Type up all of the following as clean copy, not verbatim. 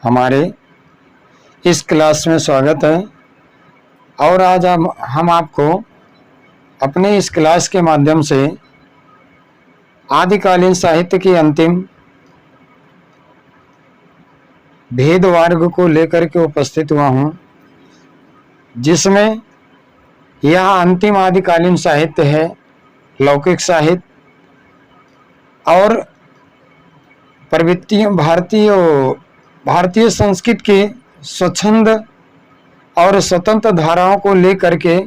हमारे इस क्लास में स्वागत है। और आज हम आपको अपने इस क्लास के माध्यम से आदिकालीन साहित्य की अंतिम भेद वर्ग को लेकर के उपस्थित हुआ हूँ, जिसमें यह अंतिम आदिकालीन साहित्य है लौकिक साहित्य और प्रवृत्तियों भारतीय संस्कृत की स्वच्छंद और स्वतंत्र धाराओं को लेकर के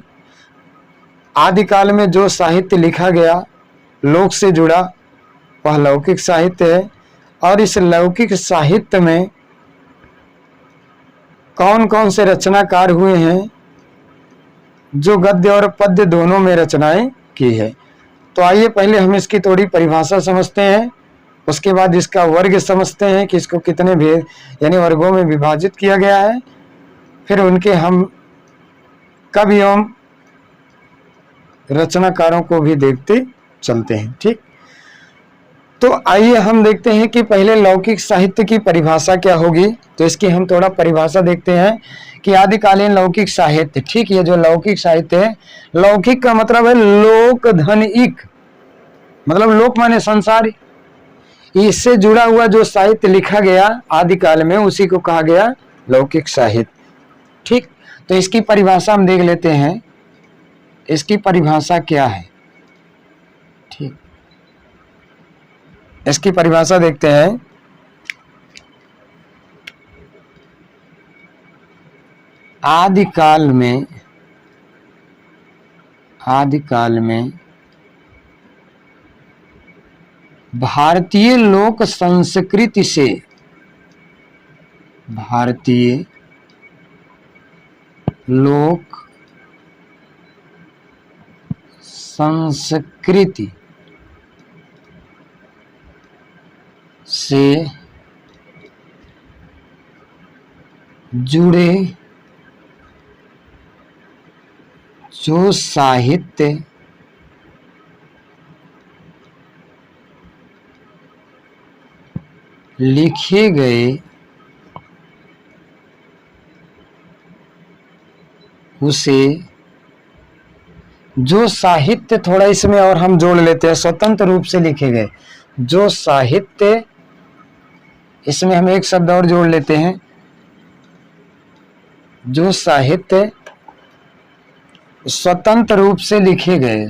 आदिकाल में जो साहित्य लिखा गया लोक से जुड़ा वह लौकिक साहित्य है। और इस लौकिक साहित्य में कौन कौन से रचनाकार हुए हैं जो गद्य और पद्य दोनों में रचनाएं की है। तो आइए पहले हम इसकी थोड़ी परिभाषा समझते हैं, उसके बाद इसका वर्ग समझते हैं कि इसको कितने भेद यानी वर्गों में विभाजित किया गया है, फिर उनके हम कवि एवं रचनाकारों को भी देखते चलते हैं। ठीक, तो आइए हम देखते हैं कि पहले लौकिक साहित्य की परिभाषा क्या होगी। तो इसकी हम थोड़ा परिभाषा देखते हैं कि आदिकालीन लौकिक साहित्य, ठीक, ये जो लौकिक साहित्य है, लौकिक का मतलब है लोक धनिक, मतलब लोक माने संसार, इससे जुड़ा हुआ जो साहित्य लिखा गया आदिकाल में उसी को कहा गया लौकिक साहित्य। ठीक, तो इसकी परिभाषा हम देख लेते हैं, इसकी परिभाषा क्या है। ठीक, इसकी परिभाषा देखते हैं। आदिकाल में भारतीय लोक संस्कृति से जुड़े जो साहित्य लिखे गए उसे, जो साहित्य, थोड़ा इसमें और हम जोड़ लेते हैं, स्वतंत्र रूप से लिखे गए जो साहित्य, इसमें हम एक शब्द और जोड़ लेते हैं, जो साहित्य स्वतंत्र रूप से लिखे गए,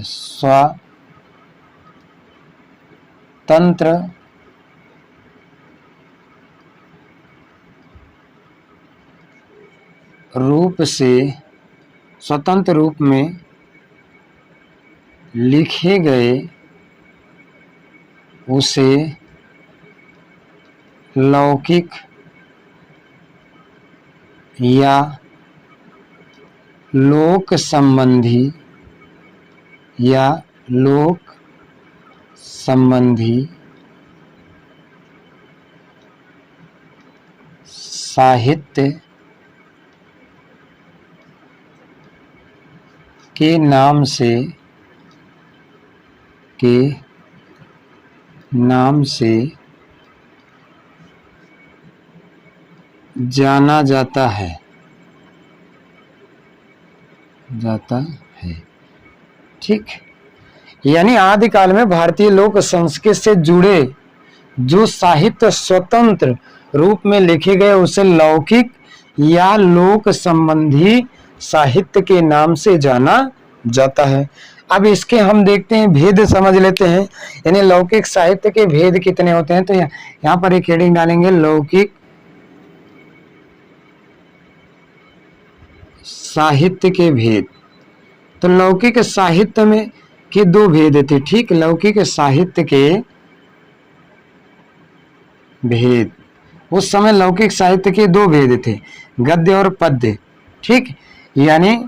स्वतंत्र रूप में लिखे गए उसे लौकिक या लोक संबंधी साहित्य के नाम से जाना जाता है। ठीक, यानी आदिकाल में भारतीय लोक संस्कृति से जुड़े जो साहित्य स्वतंत्र रूप में लिखे गए उसे लौकिक या लोक संबंधी साहित्य के नाम से जाना जाता है। अब इसके हम देखते हैं, भेद समझ लेते हैं, यानी लौकिक साहित्य के भेद कितने होते हैं। तो यहाँ पर एक हेडिंग डालेंगे, लौकिक साहित्य के भेद। तो लौकिक साहित्य में के दो भेद थे। ठीक, लौकिक साहित्य के भेद, उस समय लौकिक साहित्य के दो भेद थे, गद्य और पद्य। ठीक, यानी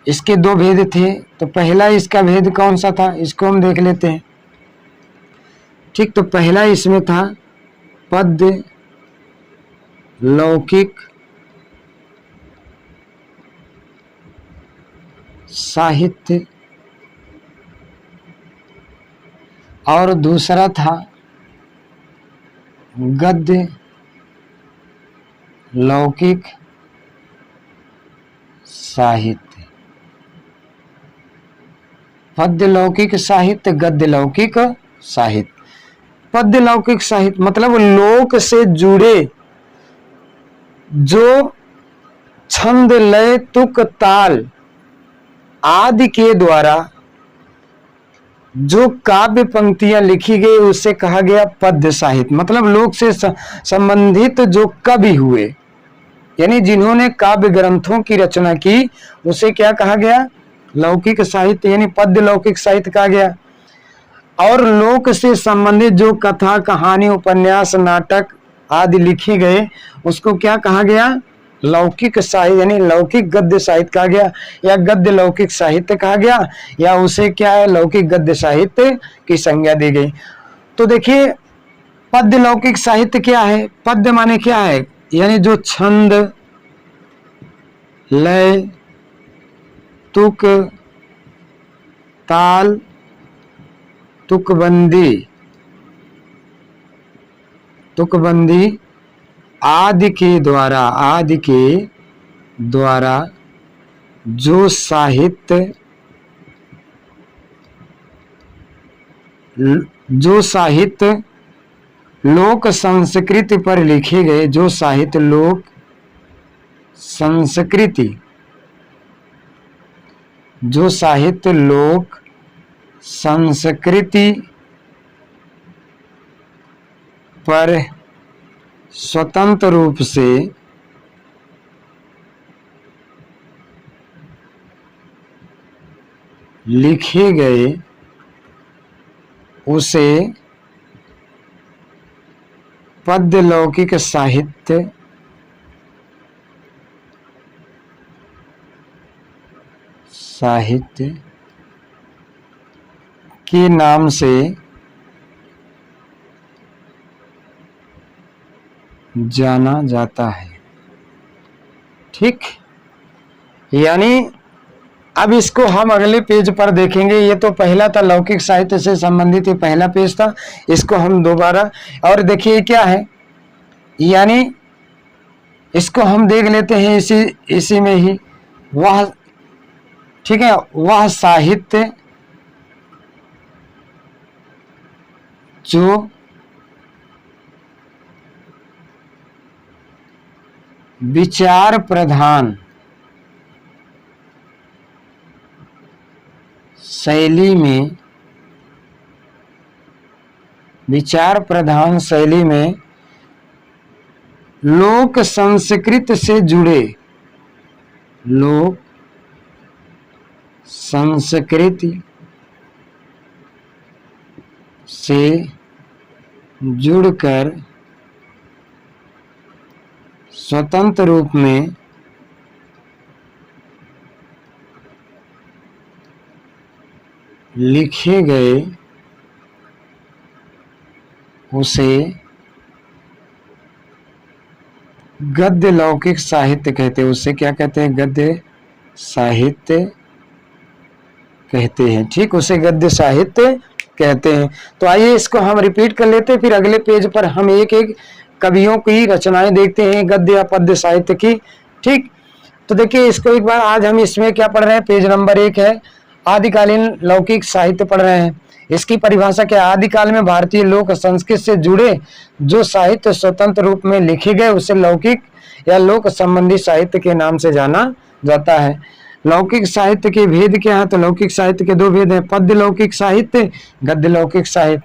इसके दो भेद थे। तो पहला इसका भेद कौन सा था, इसको हम देख लेते हैं। ठीक, तो पहला इसमें था पद्य लौकिक साहित्य, और दूसरा था गद्य लौकिक साहित्य, पद्य लौकिक साहित्य, गद्य लौकिक साहित्य। पद्य लौकिक साहित्य मतलब लोक से जुड़े जो छंद, लय, तुक, ताल आदि के द्वारा जो काव्य पंक्तियां लिखी गई उसे कहा गया पद्य साहित्य। मतलब लोक से संबंधित जो कवि हुए, यानी जिन्होंने काव्य ग्रंथों की रचना की, उसे क्या कहा गया? लौकिक साहित्य, यानी पद्य लौकिक साहित्य कहा गया। और लोक से संबंधित जो कथा, कहानी, उपन्यास, नाटक आदि लिखे गए उसको क्या कहा गया? लौकिक साहित्य, यानी लौकिक गद्य साहित्य कहा गया, या गद्य लौकिक साहित्य कहा गया, या उसे क्या है? लौकिक गद्य साहित्य की संज्ञा दी गई। तो देखिए पद्य लौकिक साहित्य क्या है? पद्य माने क्या है? यानी जो छंद, लय, तुक, ताल, तुकबंदी आदि के द्वारा जो साहित्य लोक संस्कृति पर लिखे गए, जो साहित्य लोक संस्कृति, जो साहित्य लोक संस्कृति पर स्वतंत्र रूप से लिखे गए उसे पद्य लौकिक साहित्य के नाम से जाना जाता है। ठीक, यानी अब इसको हम अगले पेज पर देखेंगे। ये तो पहला था, लौकिक साहित्य से संबंधित ये पहला पेज था, इसको हम दोबारा और देखिए क्या है, यानी इसको हम देख लेते हैं इसी में ही। वह, ठीक है, वह साहित्य जो विचार प्रधान शैली में लोक संस्कृति से जुड़े, लोक संस्कृति से जुड़कर स्वतंत्र रूप में लिखे गए उसे गद्य लौकिक साहित्य कहते हैं। उसे क्या कहते हैं? गद्य साहित्य कहते हैं। ठीक, उसे गद्य साहित्य कहते हैं। तो आइए इसको हम रिपीट कर लेते हैं, फिर अगले पेज पर हम एक एक कवियों की रचनाएं देखते हैं गद्य या पद्य साहित्य की। ठीक, तो देखिए इसको एक बार, आज हम इसमें क्या पढ़ रहे हैं? पेज नंबर 1 है, आदिकालीन लौकिक साहित्य पढ़ रहे हैं। इसकी परिभाषा क्या है? आदिकाल में भारतीय लोक संस्कृति से जुड़े जो साहित्य स्वतंत्र रूप में लिखे गए उसे लौकिक या लोक संबंधी साहित्य के नाम से जाना जाता है। लौकिक साहित्य के भेद क्या है? तो लौकिक साहित्य के 2 भेद हैं, पद्य लौकिक साहित्य, गद्य लौकिक साहित्य।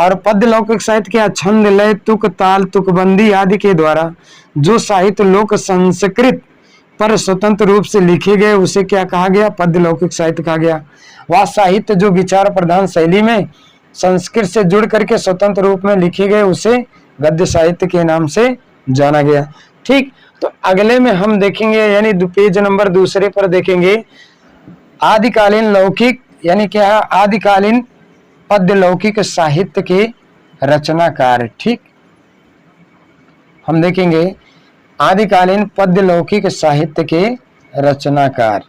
और पद्य लौकिक साहित्य क्या? छंद, लय, तुक, ताल, तुकबंदी आदि के द्वारा जो साहित्य लोक संस्कृत पर स्वतंत्र रूप से लिखे गए उसे क्या कहा गया? पद्य लौकिक साहित्य कहा गया। वह साहित्य जो विचार प्रधान शैली में संस्कृत से जुड़ करके स्वतंत्र रूप में लिखे गए उसे गद्य साहित्य के नाम से जाना गया। ठीक, तो अगले में हम देखेंगे, यानी पेज नंबर 2 पर देखेंगे आदिकालीन लौकिक, यानी क्या है? आदिकालीन पद्य लौकिक साहित्य के रचनाकार। ठीक, हम देखेंगे आदिकालीन पद्य लौकिक साहित्य के रचनाकार।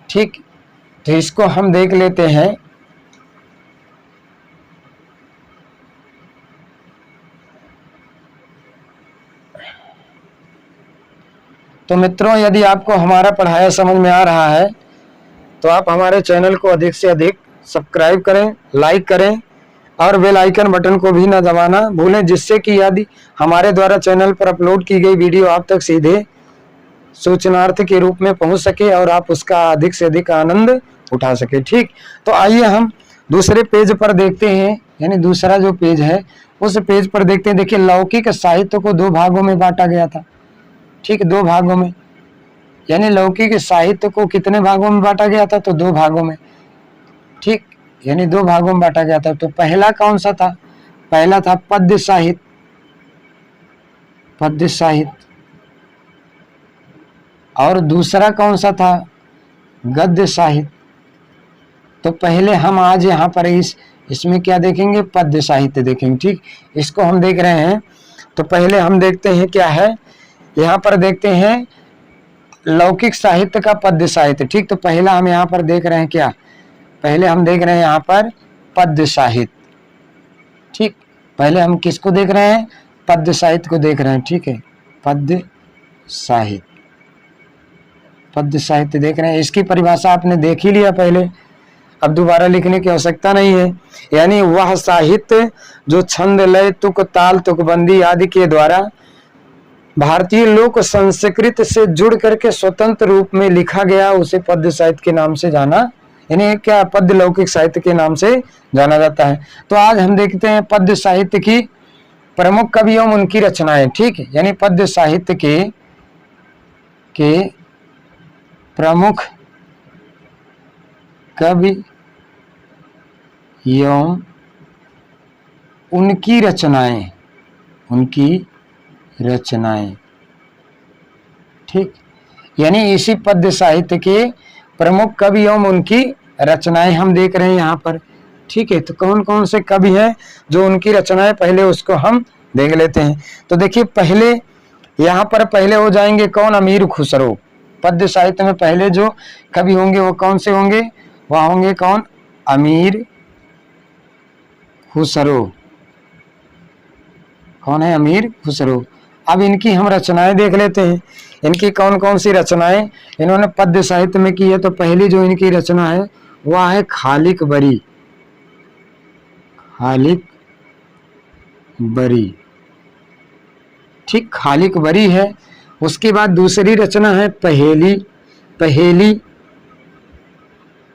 ठीक, तो इसको हम देख लेते हैं। तो मित्रों, यदि आपको हमारा पढ़ाया समझ में आ रहा है तो आप हमारे चैनल को अधिक से अधिक सब्सक्राइब करें, लाइक करें और बेल आइकन बटन को भी ना दबाना भूलें, जिससे कि यदि हमारे द्वारा चैनल पर अपलोड की गई वीडियो आप तक सीधे सूचनार्थ के रूप में पहुंच सके और आप उसका अधिक से अधिक आनंद उठा सके। ठीक, तो आइए हम दूसरे पेज पर देखते हैं, यानी दूसरा जो पेज है उस पेज पर देखते हैं। देखिए, लौकिक साहित्य को दो भागों में बांटा गया था। ठीक, दो भागों में, यानी लौकिक साहित्य को कितने भागों में बांटा गया था? तो दो भागों में। ठीक, यानी दो भागों में बांटा गया था। तो पहला कौन सा था? पहला था पद्य साहित्य, पद्य साहित्य। और दूसरा कौन सा था? गद्य साहित्य। तो पहले हम आज यहाँ पर इसमें क्या देखेंगे? पद्य साहित्य देखेंगे। ठीक, इसको हम देख रहे हैं। तो पहले हम देखते हैं क्या है, यहाँ पर देखते हैं लौकिक साहित्य का पद्य साहित्य। ठीक, तो पहला हम यहाँ पर देख रहे हैं क्या? पहले हम देख रहे हैं यहाँ पर पद्य साहित्य। ठीक, पहले हम किसको देख रहे हैं? पद्य साहित्य को देख रहे हैं। ठीक है, पद्य साहित्य, पद्य साहित्य देख रहे हैं। इसकी परिभाषा आपने देख ही लिया पहले, अब दोबारा लिखने की आवश्यकता नहीं है। यानी वह साहित्य जो छंद, लय, तुक, ताल, तुकबंदी आदि के द्वारा भारतीय लोक संस्कृत से जुड़ करके स्वतंत्र रूप में लिखा गया, उसे पद्य साहित्य के नाम से जाना, यानी क्या, पद्य लौकिक साहित्य के नाम से जाना जाता है। तो आज हम देखते हैं पद्य साहित्य की प्रमुख कवि एवं उनकी रचनाएं। ठीक है, यानी पद्य साहित्य के प्रमुख कवि एवं उनकी रचनाएं, उनकी रचनाएं। ठीक, यानी इसी पद्य साहित्य के प्रमुख कवि एवं उनकी रचनाएं हम देख रहे हैं यहाँ पर। ठीक है, तो कौन कौन से कवि हैं जो उनकी रचनाएं, पहले उसको हम देख लेते हैं। तो देखिए, पहले यहाँ पर पहले हो जाएंगे कौन? अमीर खुसरो। पद्य साहित्य में पहले जो कवि होंगे वो कौन से होंगे? वह होंगे कौन? अमीर खुसरो। कौन है? अमीर खुसरो। अब इनकी हम रचनाएं देख लेते हैं। इनकी कौन कौन सी रचनाएं इन्होंने पद्य साहित्य में की है। तो पहली जो इनकी रचना है वह है खालिक बरी, खालिक बरी। ठीक, खालिक बरी है। उसके बाद दूसरी रचना है पहेली, पहेली,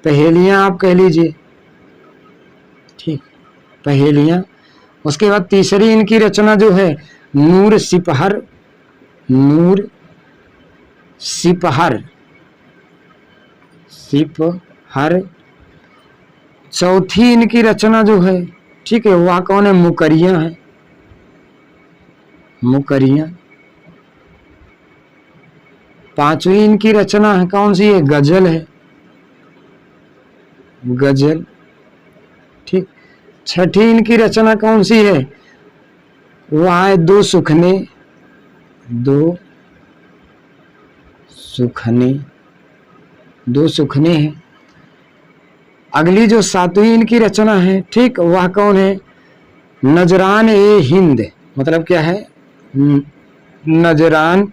पहेलियां आप कह लीजिए। ठीक, पहेलियां। उसके बाद तीसरी इनकी रचना जो है नूर सिपहर, नूर सिपहर, सिपहर। चौथी इनकी रचना जो है, ठीक है, वह कौन है? मुकरियां है, मुकरियां। पांचवी इनकी रचना है कौन सी है? गजल है, गजल। ठीक, छठी इनकी रचना कौन सी है? वह है दो सुखने, दो सुखने, दो सुखने हैं। अगली जो सातवीं इनकी रचना है, ठीक, वह कौन है? नजरान ए हिंद। मतलब क्या है? नजरान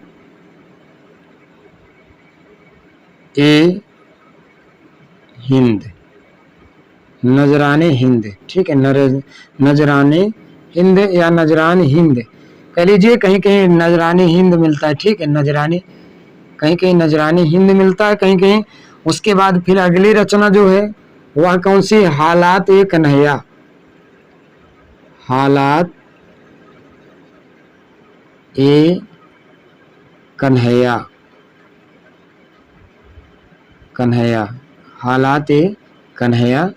ए हिंद, नजराने हिंद। ठीक है, नजराने हिंद या नजरान हिंद कह लीजिए। कहीं कहीं नजराने हिंद मिलता है। ठीक है, नजराने, कहीं कहीं नजराने हिंद मिलता है, कहीं कहीं। उसके बाद फिर अगली रचना जो है वह कौन सी? हालात ए कन्हैया, हालात ए कन्हैया, कन्हैया, हालात ए कन्हैया।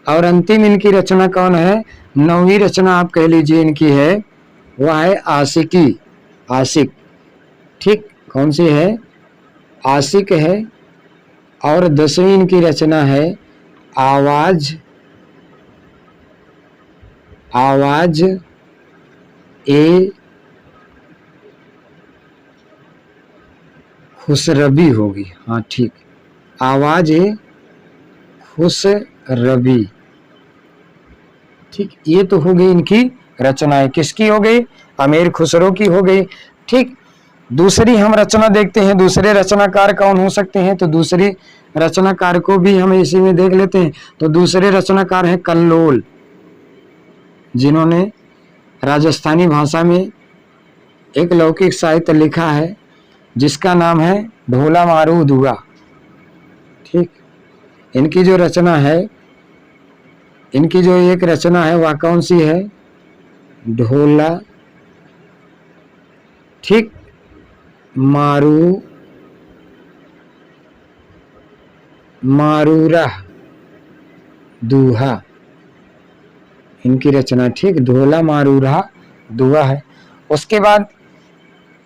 और अंतिम इनकी रचना कौन है? नौवीं रचना आप कह लीजिए इनकी है, वह है आशिकी, आशिक। ठीक, कौन सी है? आशिक है। और 10वीं इनकी रचना है आवाज, आवाज ए खुसरबी होगी। हाँ ठीक, आवाज ए खुसरबी। ठीक, ये तो हो गई इनकी रचनाएं। किसकी हो गई? अमीर खुसरो की हो गई। ठीक, दूसरी हम रचना देखते हैं, दूसरे रचनाकार कौन हो सकते हैं, तो दूसरी रचनाकार को भी हम इसी में देख लेते हैं। तो दूसरे रचनाकार हैं कल्लोल, जिन्होंने राजस्थानी भाषा में एक लौकिक साहित्य लिखा है जिसका नाम है ढोला मारू दुआ। ठीक, इनकी जो रचना है, इनकी जो एक रचना है वह कौन सी है, ढोला, ठीक, मारू मारूरा दूहा, इनकी रचना, ठीक, ढोला मारूरा दुआ है। उसके बाद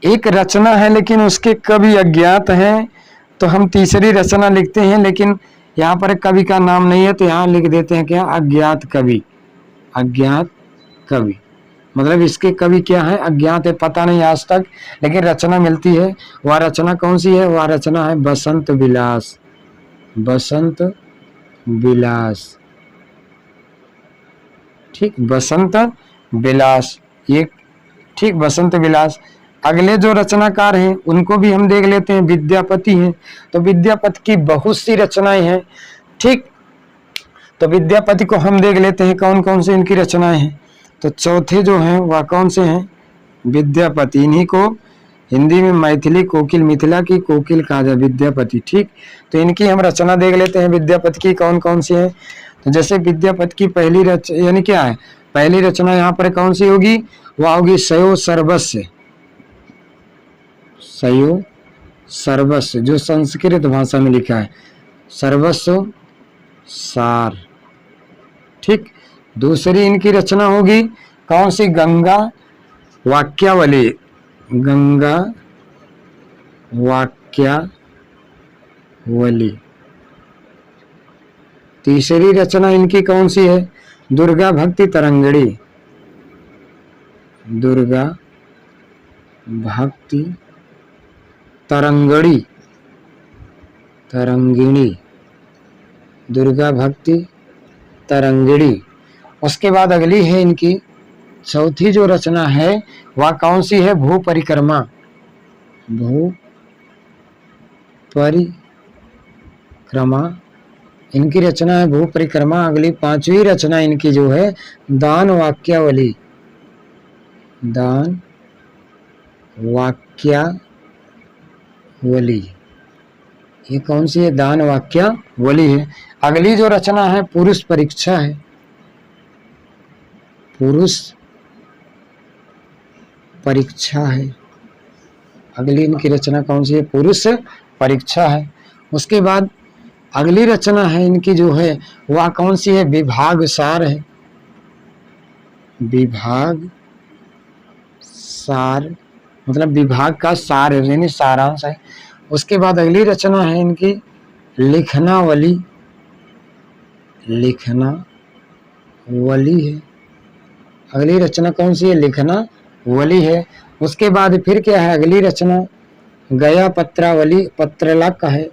एक रचना है लेकिन उसके कवि अज्ञात हैं, तो हम तीसरी रचना लिखते हैं, लेकिन यहाँ पर कवि का नाम नहीं है तो यहाँ लिख देते हैं क्या, अज्ञात कवि। अज्ञात कवि मतलब इसके कवि क्या है, अज्ञात है, पता नहीं आज तक, लेकिन रचना मिलती है। वह रचना कौन सी है, वह रचना है बसंत विलास। बसंत विलास, ठीक, बसंत विलास, ये ठीक, बसंत विलास। अगले जो रचनाकार हैं उनको भी हम देख लेते हैं, विद्यापति हैं। तो विद्यापति की बहुत सी रचनाएं हैं, ठीक, तो विद्यापति को हम देख लेते हैं कौन कौन सी इनकी रचनाएं हैं। तो चौथे जो हैं वह कौन से हैं, विद्यापति, इन्हीं को हिंदी में मैथिली कोकिल, मिथिला की कोकिल कहा जाए, विद्यापति। ठीक, तो इनकी हम रचना देख लेते हैं, विद्यापति की कौन कौन सी है। तो जैसे विद्यापति की पहली यानी क्या है, पहली रचना यहाँ पर कौन सी होगी, वह होगी सयो सर्वस्व। सयो सर्वस्व जो संस्कृत भाषा में लिखा है, सर्वस्व सार। ठीक, दूसरी इनकी रचना होगी कौन सी, गंगा वाक्यावली। गंगा वाक्यावली। तीसरी रचना इनकी कौन सी है, दुर्गा भक्ति तरंगिणी। दुर्गा भक्ति तरंगिणी, तरंगिणी, दुर्गा भक्ति तरंगिणी। उसके बाद अगली है इनकी चौथी जो रचना है वह कौन सी है, भू परिक्रमा। भू परिक्रमा इनकी रचना है, भू परिक्रमा। अगली पांचवी रचना इनकी जो है, दान वाक्यावली। दान वाक्यावली, ये कौन सी है, दान वाक्यावली है। अगली जो रचना है पुरुष परीक्षा है। पुरुष परीक्षा है, अगली इनकी रचना कौन सी है, पुरुष परीक्षा है। उसके बाद अगली रचना है इनकी जो है वह कौन सी है, विभाग सार है। विभाग सार मतलब विभाग का सार है, यानी सारांश है। उसके बाद अगली रचना है इनकी लिखनावली। लिखनावली है, अगली रचना कौन सी है, लिखनावली है। उसके बाद फिर क्या है, अगली रचना गया पत्रावली, पत्रलक है।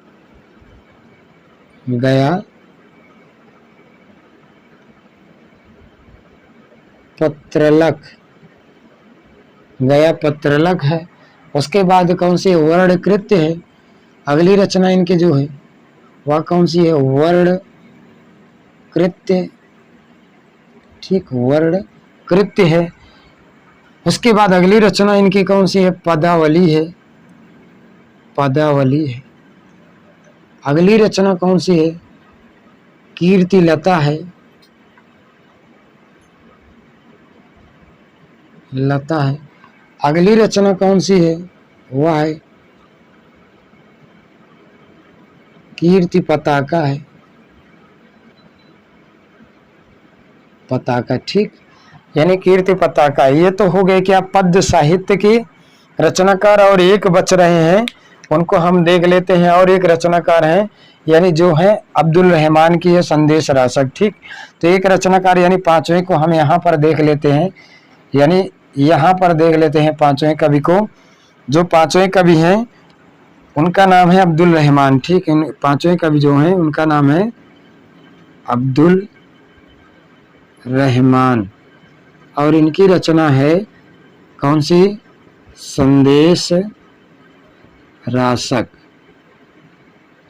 गया पत्रलक, गया पत्रलक है। उसके बाद कौन सी वर्ण कृत्य है, अगली रचना इनकी जो है वह कौन सी है, वर्ण कृत्य। ठीक, वर्ण कृत्य है। उसके बाद अगली रचना इनकी कौन सी है, पदावली है। पदावली है। अगली रचना कौन सी है, कीर्तिलता है। लता है। अगली रचना कौन सी है, वह है कीर्ति पताका है। पताका, ठीक, यानी कीर्ति पताका। ये तो हो गए क्या पद्य साहित्य के रचनाकार, और एक बच रहे हैं उनको हम देख लेते हैं। और एक रचनाकार हैं यानी जो है अब्दुल रहमान की है संदेश रासक। ठीक, तो एक रचनाकार यानी पांचवें को हम यहाँ पर देख लेते हैं, यानी यहाँ पर देख लेते हैं पांचवें कवि को। जो पांचवें कवि हैं उनका नाम है अब्दुल रहमान। ठीक, इन पांचवें कवि जो हैं उनका नाम है अब्दुल रहमान, और इनकी रचना है कौन सी, संदेश रासक,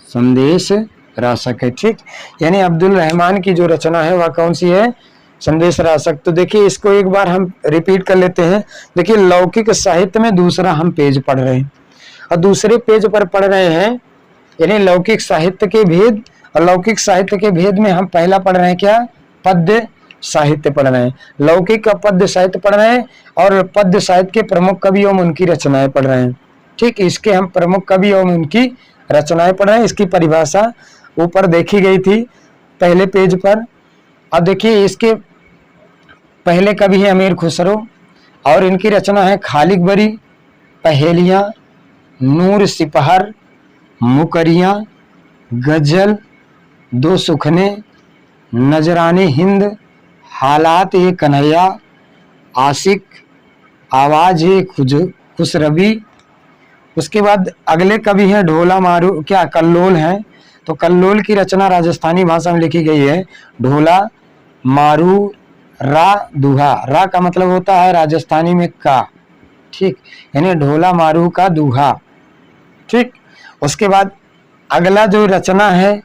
संदेश रासक है। ठीक, यानी अब्दुल रहमान की जो रचना है वह कौन सी है? संदेश रासक। तो देखिए इसको एक बार हम रिपीट कर लेते हैं। देखिए लौकिक साहित्य में दूसरा हम पेज पढ़ रहे हैं और दूसरे पेज पर पढ़ रहे हैं यानी लौकिक साहित्य के भेद। और लौकिक साहित्य के भेद में हम पहला पढ़ रहे हैं क्या? पद्य साहित्य पढ़ रहे हैं। लौकिक का पद्य साहित्य पढ़ रहे हैं और पद्य साहित्य के प्रमुख कवि एवं उनकी रचनाएं पढ़ रहे हैं। ठीक, इसके हम प्रमुख कवि एवं उनकी रचनाएं पढ़ रहे हैं। इसकी परिभाषा ऊपर देखी गई थी पहले पेज पर। अब देखिए इसके पहले कवि है अमीर खुसरो और इनकी रचना है खालिक बरी, पहेलियां, नूर सिपहर, मुकरियां, गजल, दो सुखने, नजरानी हिंद, हालात ये कन्हैया, आशिक, आवाज ये खुसरबी। उसके बाद अगले कवि हैं ढोला मारू क्या कल्लोल हैं। तो कल्लोल की रचना राजस्थानी भाषा में लिखी गई है। ढोला मारू रा दूहा, रा का मतलब होता है राजस्थानी में का। ठीक, यानी ढोला मारू का दूहा। ठीक, उसके बाद अगला जो रचना है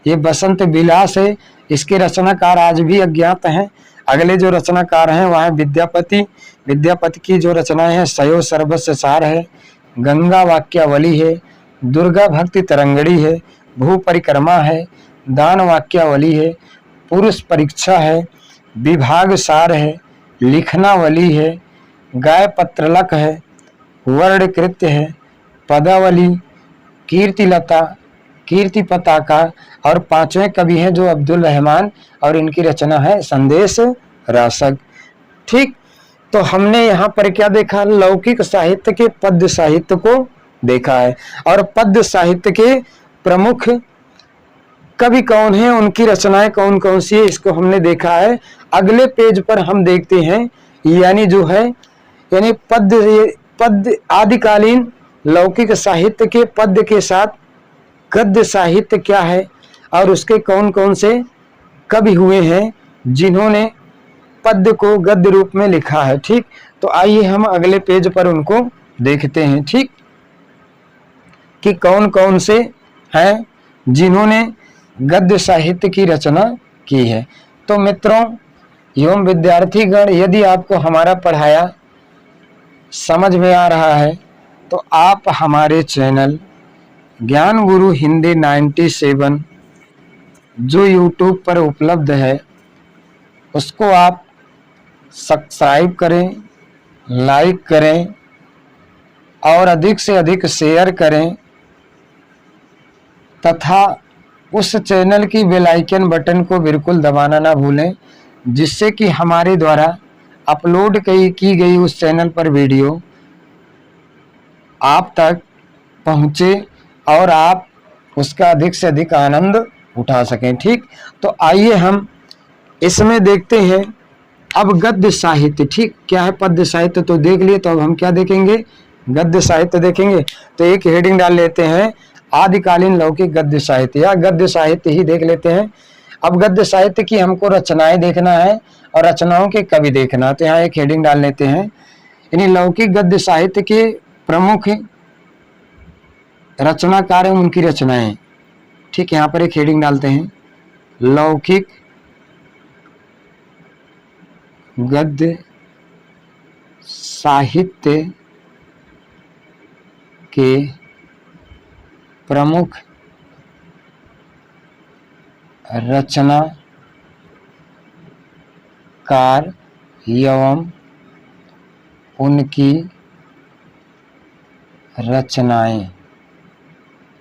ये बसंत विलास है। इसके रचनाकार आज भी अज्ञात हैं। अगले जो रचनाकार हैं वह है विद्यापति। विद्यापति की जो रचनाएं हैं सयो सर्वस्व सार है, गंगा वाक्यावली है, दुर्गा भक्ति तरंगड़ी है, भू परिक्रमा है, दान वाक्यावली है, पुरुष परीक्षा है, विभाग सार है, लिखनावली है, गाय पत्रलक है, वर्ण कृत्य है, पदावली, कीर्तिलता, कीर्ति पताका। और पांचवें कवि हैं जो अब्दुल रहमान और इनकी रचना है संदेश रासक। ठीक, तो हमने यहाँ पर क्या देखा? लौकिक साहित्य के पद्य साहित्य को देखा है और पद्य साहित्य के प्रमुख कवि कौन है, उनकी रचनाएं कौन कौन सी है, इसको हमने देखा है। अगले पेज पर हम देखते हैं यानी जो है यानी पद्य आदिकालीन लौकिक साहित्य के पद्य के साथ गद्य साहित्य क्या है और उसके कौन कौन से कवि हुए हैं जिन्होंने पद्य को गद्य रूप में लिखा है। ठीक, तो आइए हम अगले पेज पर उनको देखते हैं। ठीक, कि कौन कौन से हैं जिन्होंने गद्य साहित्य की रचना की है। तो मित्रों एवं विद्यार्थीगण, यदि आपको हमारा पढ़ाया समझ में आ रहा है तो आप हमारे चैनल ज्ञान गुरु हिंदी 97 जो YouTube पर उपलब्ध है उसको आप सब्सक्राइब करें, लाइक करें और अधिक से अधिक शेयर करें तथा उस चैनल की बेल आइकन बटन को बिल्कुल दबाना ना भूलें, जिससे कि हमारे द्वारा अपलोड की गई उस चैनल पर वीडियो आप तक पहुँचे और आप उसका अधिक से अधिक आनंद उठा सकें। ठीक, तो आइए हम इसमें देखते हैं अब गद्य साहित्य। ठीक, क्या है पद्य साहित्य तो देख लिए, तो अब हम क्या देखेंगे? गद्य साहित्य देखेंगे। तो एक हेडिंग डाल लेते हैं आदिकालीन लौकिक गद्य साहित्य या गद्य साहित्य ही देख लेते हैं। अब गद्य साहित्य की हमको रचनाएं देखना है और रचनाओं के कवि देखना। तो यहाँ एक हेडिंग डाल लेते हैं यानी लौकिक गद्य साहित्य के प्रमुख रचनाकार हैं उनकी रचनाएं। ठीक, यहाँ पर एक हेडिंग डालते हैं लौकिक गद्य साहित्य के प्रमुख रचनाकार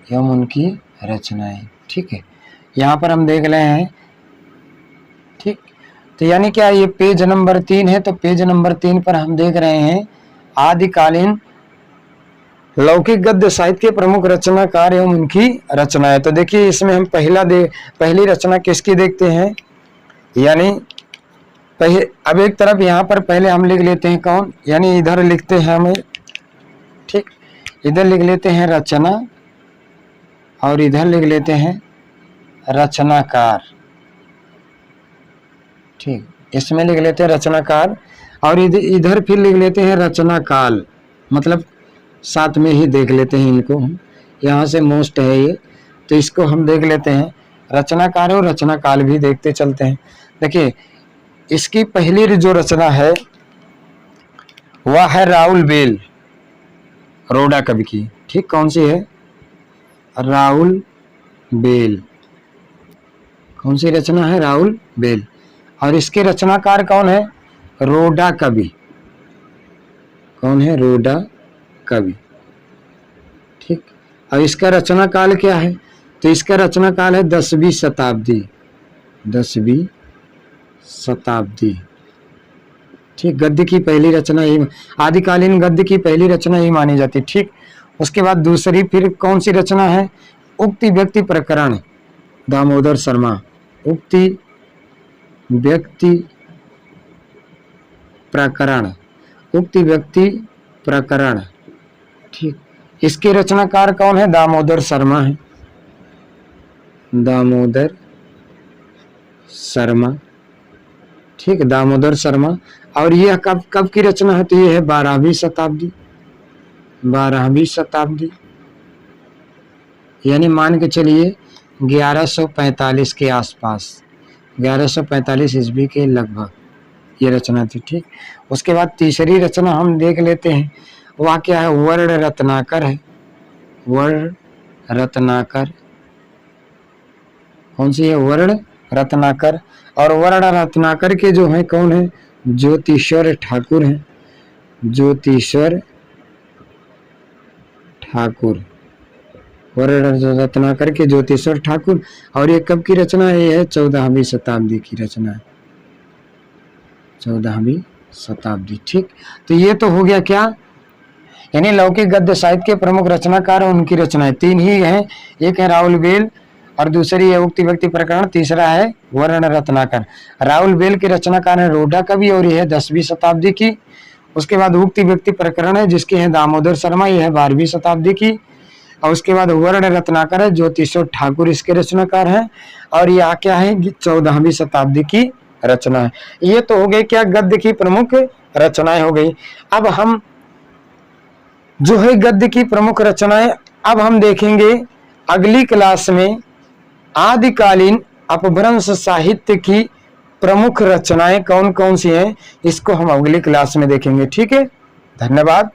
एवं उनकी रचनाएं। ठीक है, यहाँ पर हम देख रहे हैं। ठीक, तो यानी क्या ये पेज नंबर 3 है। तो पेज नंबर 3 पर हम देख रहे हैं आदिकालीन लौकिक गद्य साहित्य के प्रमुख रचनाकार एवं उनकी रचनाएं। तो देखिए इसमें हम पहली रचना किसकी देखते हैं यानी अब एक तरफ यहाँ पर पहले हम लिख लेते हैं कौन, यानी इधर लिखते हैं हमें। ठीक, इधर लिख लेते हैं रचना और इधर लिख लेते हैं रचनाकार। ठीक, इसमें लिख लेते हैं रचनाकार और इधर फिर लिख लेते हैं रचनाकाल, मतलब साथ में ही देख लेते हैं इनको हम, यहाँ से मोस्ट है ये, तो इसको हम देख लेते हैं। रचनाकार और रचना काल भी देखते चलते हैं। देखिए इसकी पहली जो रचना है वह है राउल बेल, रोडा कवि की। ठीक, कौन सी है? राउल बेल। कौन सी रचना है? राउल बेल। और इसके रचनाकार कौन है? रोडा कवि। कौन है? रोडा कवि। ठीक, और इसका रचना काल क्या है? तो इसका रचना काल है 10वीं शताब्दी। 10वीं शताब्दी। ठीक, गद्य की पहली रचना ही, आदिकालीन गद्य की पहली रचना ही मानी जाती। ठीक, उसके बाद दूसरी फिर कौन सी रचना है? उक्ति व्यक्ति प्रकरण, दामोदर शर्मा। उक्ति व्यक्ति प्रकरण, उक्ति व्यक्ति प्रकरण। ठीक, इसके रचनाकार कौन है? दामोदर शर्मा है, दामोदर शर्मा। ठीक, दामोदर शर्मा। और यह कब की रचना है? तो यह है 12वीं शताब्दी। 12वीं शताब्दी यानी मान के चलिए 1145 के आसपास, 1145 ईस्वी के लगभग ये रचना थी। ठीक, उसके बाद तीसरी रचना हम देख लेते हैं, वह क्या है? वर्ण रत्नाकर है। वर्ण रत्नाकर। कौन सी है? वर्ण रत्नाकर। और वर्ण रत्नाकर के जो है कौन है? ज्योतिश्वर ठाकुर हैं, ज्योतिश्वर ठाकुर। वर्ण रत्नाकर के ज्योतिश्वर ठाकुर। और ये कब की रचना है? ये है 14वीं शताब्दी की रचना है, 14वीं शताब्दी। ठीक, तो ये तो हो गया क्या? यानी लौकिक गद्य साहित्य के प्रमुख रचनाकार और उनकी रचनाएं तीन ही हैं। एक है राउल बेल और दूसरी है उक्ति व्यक्ति प्रकरण, तीसरा है वर्ण रत्नाकर। राउल बेल के रचनाकार है रोडा कवि और यह है 10वीं शताब्दी की। उसके बाद उक्ति व्यक्ति प्रकरण है जिसके हैं दामोदर शर्मा, यह है 12वीं शताब्दी की। और उसके बाद वर्ण रत्नाकर है, ज्योतिश्वर ठाकुर इसके रचनाकार हैं और यह क्या है? 14वीं शताब्दी की रचना है। ये तो हो गई क्या? गद्य की प्रमुख रचनाएं हो गई। अब हम जो है गद्य की प्रमुख रचनाएं, अब हम देखेंगे अगली क्लास में आदिकालीन अपभ्रंश साहित्य की प्रमुख रचनाएं कौन कौन सी हैं, इसको हम अगली क्लास में देखेंगे। ठीक है, धन्यवाद।